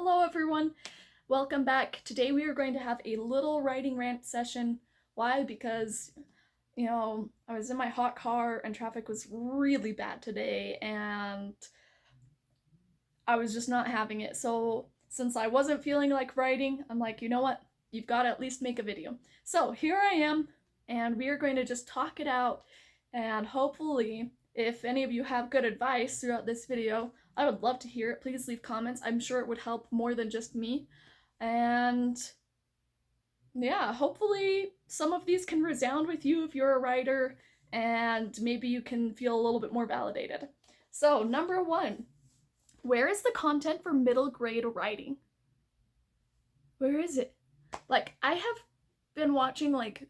Hello everyone, welcome back. Today we are going to have a little writing rant session. Why? Because, I was in my hot car and traffic was really bad today and I was just not having it. So since I wasn't feeling like writing, I'm like, you know what? You've got to at least make a video. So here I am, and we are going to just talk it out, and hopefully if any of you have good advice throughout this video, I would love to hear it. Please leave comments. I'm sure it would help more than just me. And yeah, hopefully some of these can resound with you if you're a writer, and maybe you can feel a little bit more validated. So, number one, where is the content for middle grade writing? Where is it? Like, I have been watching like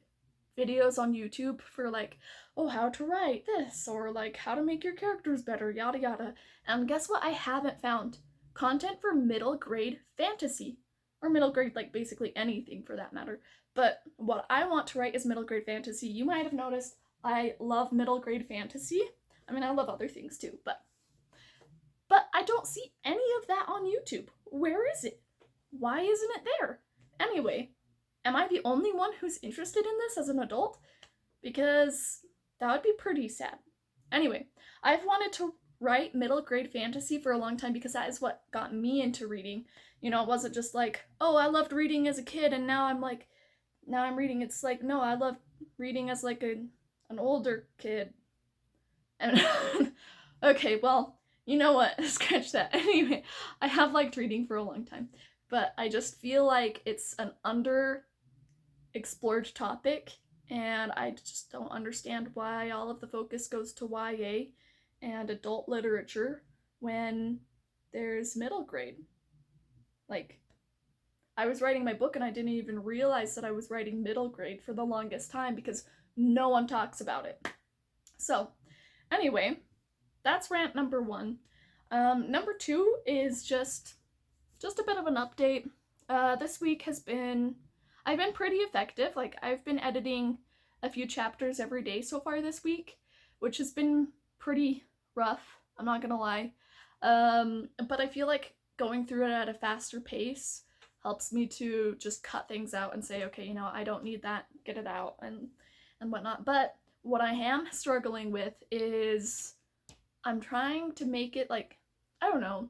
videos on YouTube for like, oh, how to write this, or like how to make your characters better, yada yada. And guess what? I haven't found content for middle grade fantasy, or middle grade, like basically anything for that matter. But what I want to write is middle grade fantasy. You might have noticed I love middle grade fantasy. I mean, I love other things too, but I don't see any of that on YouTube. Where is it? Why isn't it there? Anyway, am I the only one who's interested in this as an adult? Because that would be pretty sad. Anyway, I've wanted to write middle grade fantasy for a long time because that is what got me into reading. You know, it wasn't just like, oh, I loved reading as a kid and now I'm reading. It's like, no, I loved reading as like an older kid. And okay, well, you know what? Scratch that. Anyway, I have liked reading for a long time, but I just feel like it's an underexplored topic, and I just don't understand why all of the focus goes to YA and adult literature when there's middle grade. Like, I was writing my book and I didn't even realize that I was writing middle grade for the longest time because no one talks about it. So, anyway, that's rant number one. Number two is just a bit of an update. This week I've been pretty effective. Like, I've been editing a few chapters every day so far this week, which has been pretty rough, I'm not gonna lie. But I feel like going through it at a faster pace helps me to just cut things out and say, okay, I don't need that, get it out, and whatnot. But what I am struggling with is I'm trying to make it like, I don't know.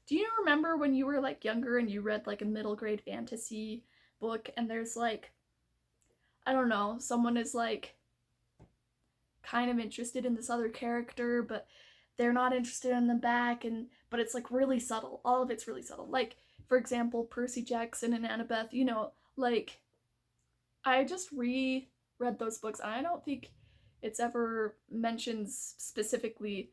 Do you remember when you were like younger and you read like a middle grade fantasy book and there's like, I don't know, someone is like kind of interested in this other character, but they're not interested in the back, and but it's like really subtle. All of it's really subtle. Like, for example, Percy Jackson and Annabeth, like, I just reread those books and I don't think it's ever mentioned specifically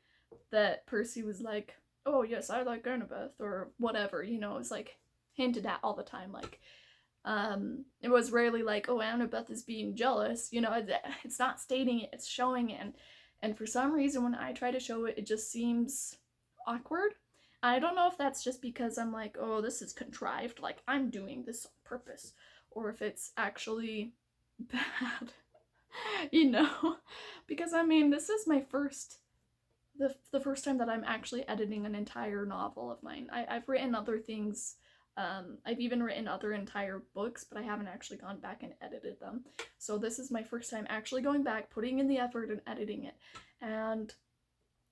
that Percy was like, oh yes, I like Annabeth, or whatever, it's like hinted at all the time. Like, it was rarely like, oh, Annabeth is being jealous, it's not stating it, it's showing it, and for some reason when I try to show it, it just seems awkward. I don't know if that's just because I'm like, oh, this is contrived, like I'm doing this on purpose, or if it's actually bad, because I mean, this is my the first time that I'm actually editing an entire novel of mine. I've written other things. I've even written other entire books, but I haven't actually gone back and edited them. So this is my first time actually going back, putting in the effort and editing it. And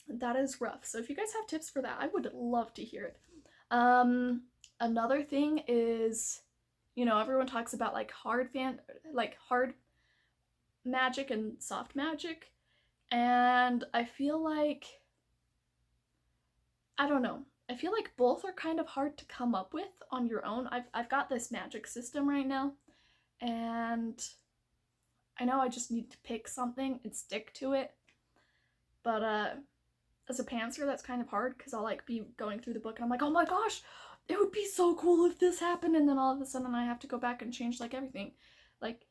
that is rough. So if you guys have tips for that, I would love to hear it. Another thing is, everyone talks about like hard magic and soft magic. And I feel like, I don't know, I feel like both are kind of hard to come up with on your own. I've got this magic system right now, and I know I just need to pick something and stick to it. But as a pantser, that's kind of hard because I'll like be going through the book and I'm like, oh my gosh, it would be so cool if this happened, and then all of a sudden I have to go back and change like everything. Like,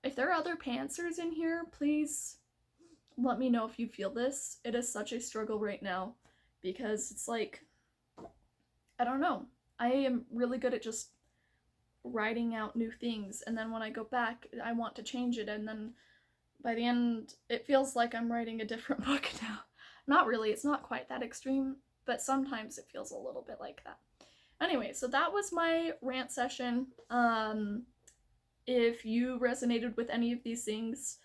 if there are other pantsers in here, please let me know if you feel this. It is such a struggle right now because it's like, I don't know. I am really good at just writing out new things, and then when I go back, I want to change it, and then by the end, it feels like I'm writing a different book now. Not really, it's not quite that extreme, but sometimes it feels a little bit like that. Anyway, so that was my rant session. If you resonated with any of these things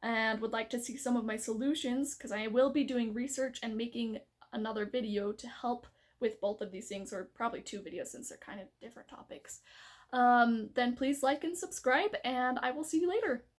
and would like to see some of my solutions, because I will be doing research and making another video to help with both of these things, or probably two videos since they're kind of different topics, then please like and subscribe, and I will see you later.